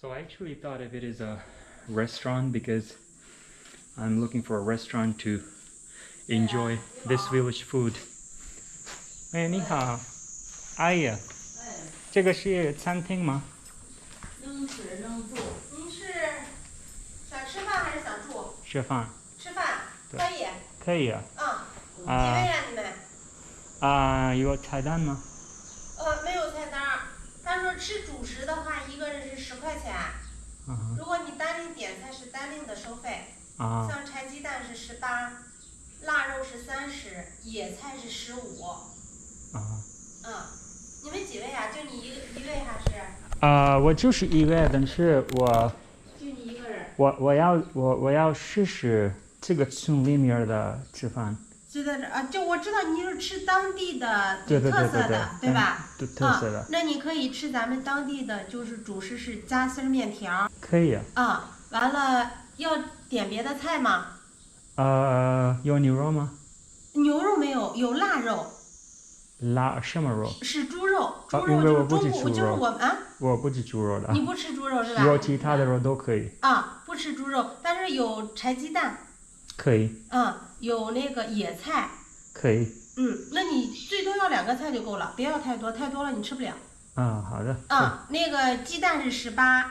So I actually thought of it as a restaurant because I'm looking for a restaurant to enjoy this village food. 哎，你好，阿姨，这个是餐厅吗？能吃能住。您是想吃饭还是想住？吃饭。吃饭可以。可以啊。几位呀你们？有菜单吗？没有菜单。他说吃主食的话，一个人是10块钱。如果你单另点菜是单另的收费。像柴鸡蛋是18，腊肉是30，野菜是15。你们几位啊？就你一位还是？我就是一位，但是我就你一个人。我要试试这个村里面的吃饭。就在这就我知道你是吃当地的对特色的，对吧？特色的。那你可以吃咱们当地的，就是主食是夹心面条。可以完了要点别的菜吗？有牛肉吗？牛肉没有，有腊肉。腊什么肉？是猪肉，因为我就是不吃猪肉，就是我不吃猪肉的。你不吃猪肉是吧？有其他的肉都可以。不吃猪肉，但是有柴鸡蛋。可以。有那个野菜。可以。那你最多要2个菜就够了，别要太多，太多了你吃不了。好的。那个鸡蛋是18，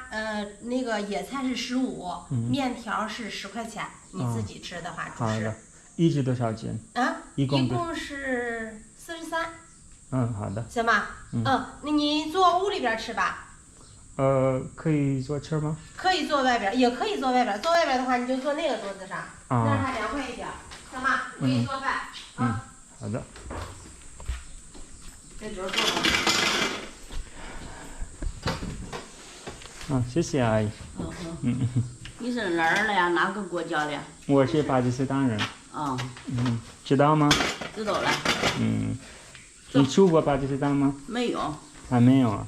那个野菜是15，面条是10块钱，你自己吃的话主食。好的。一直多少钱？一共是43。好的。行吧。那你坐屋里边吃吧。可以坐车吗？可以坐外边，也可以坐外边。坐外边的话，你就坐那个桌子上，那儿还凉快一点，行吧？我给你做饭。好的。这桌坐吧。谢谢阿姨。你是哪儿的呀？哪个国家的？我是巴基斯坦人。知道吗？知道了。你去过巴基斯坦吗？没有。还没有啊。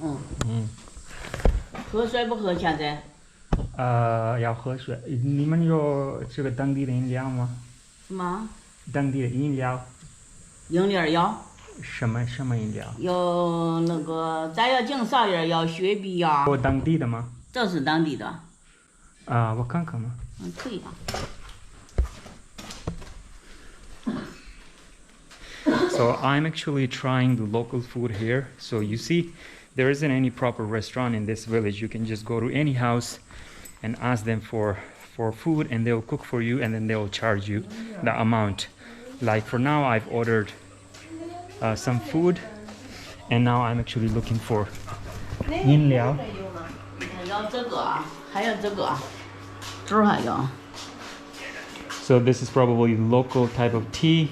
喝水不喝现在？要喝水。你们有这个当地的饮料吗？什么？当地的饮料。饮料有。什么饮料？有那个，咱要净啥饮要雪碧呀。有当地的吗？这是当地的。我看看嘛。可以啊。So I'm actually trying the local food here. So you see, there isn't any proper restaurant in this village. You can just go to any house and ask them for food and they'll cook for you and then they'll charge you the amount. Like for now, I've ordered some food and now I'm actually looking for 饮料。要这个，还有这个，这儿还有。So this is probably local type of tea.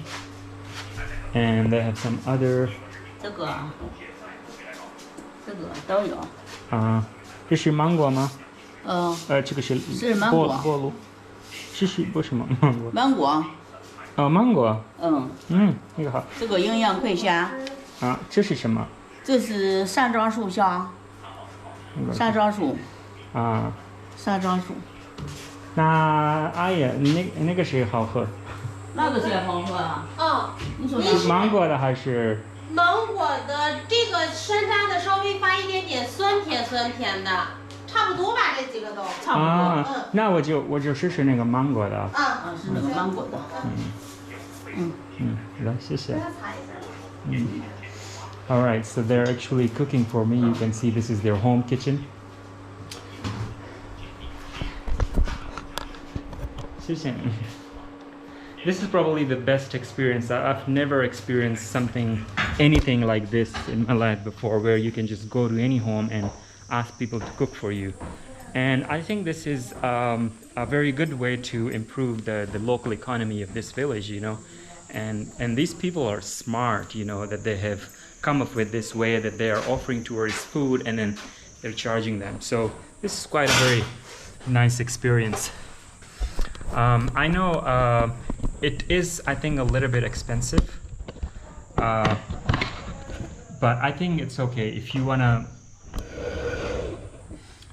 And they have some other. 这个都有。这是芒果吗？这个是芒果。菠萝。是不是芒果？芒果。芒果。那个好。这个营养快线。这是什么？这是山楂树香。山楂树。山楂树。那阿姨，那个谁好喝？那个谁好喝啊？你说芒果的还是？芒果的，这个山楂的稍微发一点点酸甜的，差不多吧，这几个都差不多。那我就试试那个芒果的。是那个芒果的。来，谢谢。All right, so they're actually cooking for me. You can see this is their home kitchen. 谢谢。This is probably the best experience. I've never experienced anything like this in my life before, where you can just go to any home and ask people to cook for you. And I think this is a very good way to improve the local economy of this village, you know. And these people are smart, you know, that they have come up with this way that they are offering tourists food and then they're charging them. So this is quite a very nice experience. I know it is, I think, a little bit expensive, but I think it's okay if you wanna,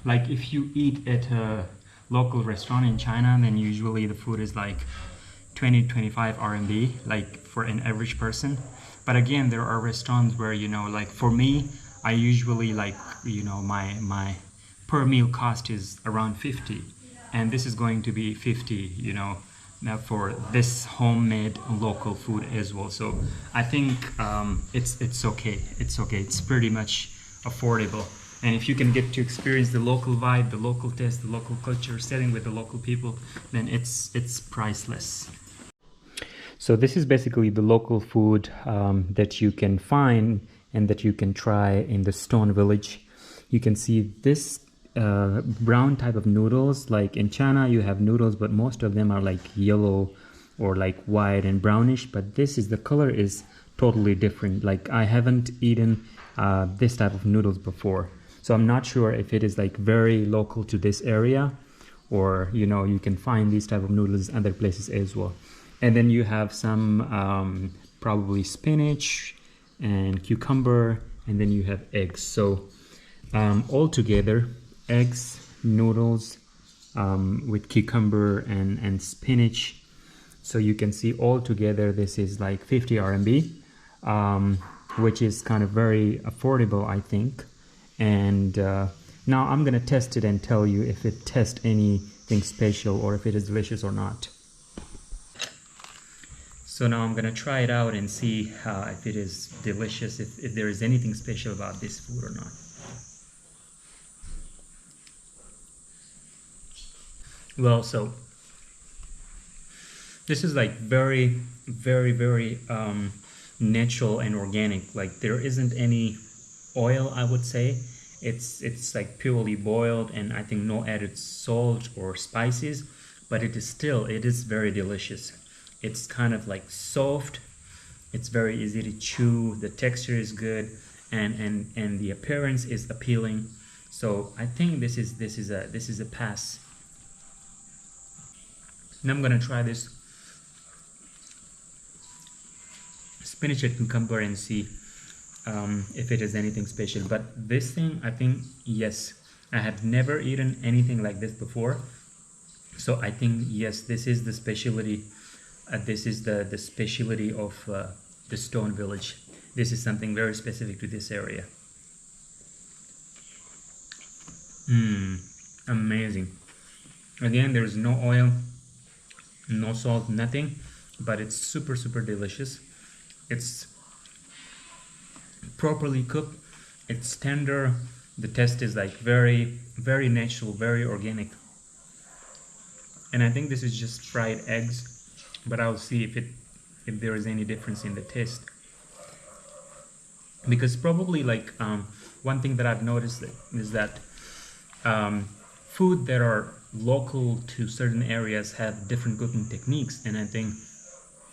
like, if you eat at a local restaurant in China, then usually the food is like 20-25 RMB, like for an average person. But again, there are restaurants where, you know, like for me, I usually like, you know, my per meal cost is around 50, and this is going to be 50, you know, now for this homemade local food as well. So I think it's okay. It's okay. It's pretty much affordable. And if you can get to experience the local vibe, the local taste, the local culture, setting with the local people, then it's priceless. So this is basically the local food that you can find and that you can try in the Stone Village. You can see this brown type of noodles. Like in China you have noodles, but most of them are like yellow or like white and brownish, but this is, the color is totally different. Like I haven't eaten this type of noodles before, so I'm not sure if it is like very local to this area, or you know, you can find these type of noodles other places as well. And then you have some probably spinach and cucumber, and then you have eggs. So all together, eggs, noodles with cucumber and spinach. So you can see all together this is like 50 RMB, which is kind of very affordable, I think. And now I'm gonna test it and tell you if it tastes anything special or if it is delicious or not. So now I'm gonna try it out and see if it is delicious, if there is anything special about this food or not. Well, so this is like very natural and organic. Like there isn't any oil, I would say. It's like purely boiled, and I think no added salt or spices, but it is very delicious. It's kind of like soft, it's very easy to chew, the texture is good, and the appearance is appealing. So I think this is a pass. And I'm gonna try this spinach and cucumber and see if it is anything special. But this thing, I think, yes, I have never eaten anything like this before. So I think, yes, this is the specialty. This is the specialty of the Stone Village. This is something very specific to this area. Amazing. Again, there is no oil, no salt, nothing, but it's super delicious. It's properly cooked, it's tender, the taste is like very natural, very organic. And I think this is just fried eggs, but I'll see if there is any difference in the taste, because probably like one thing that I've noticed is that food that are local to certain areas have different cooking techniques. And I think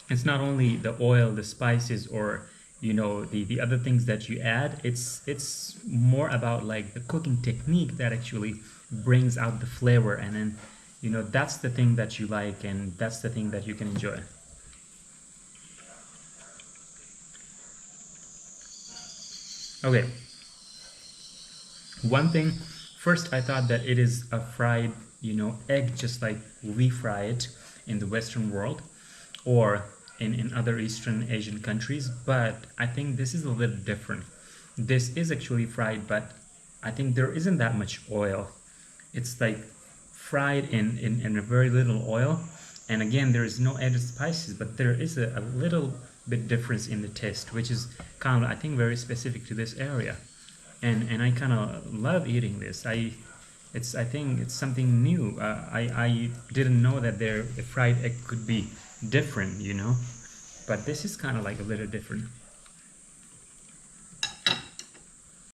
it's not only the oil, the spices, or you know, the other things that you add. It's more about like the cooking technique that actually brings out the flavor, and then you know, that's the thing that you like, and that's the thing that you can enjoy. Okay, one thing, first I thought that it is a fried, you know, egg, just like we fry it in the Western world or in other Eastern Asian countries, but I think this is a little different. This is actually fried, but I think there isn't that much oil. It's like fried in a very little oil, and again, there is no added spices, but there is a little bit difference in the taste, which is kind of, I think, very specific to this area. And I kind of love eating this. I think it's something new. I didn't know that a fried egg could be different, you know, but this is kind of like a little different.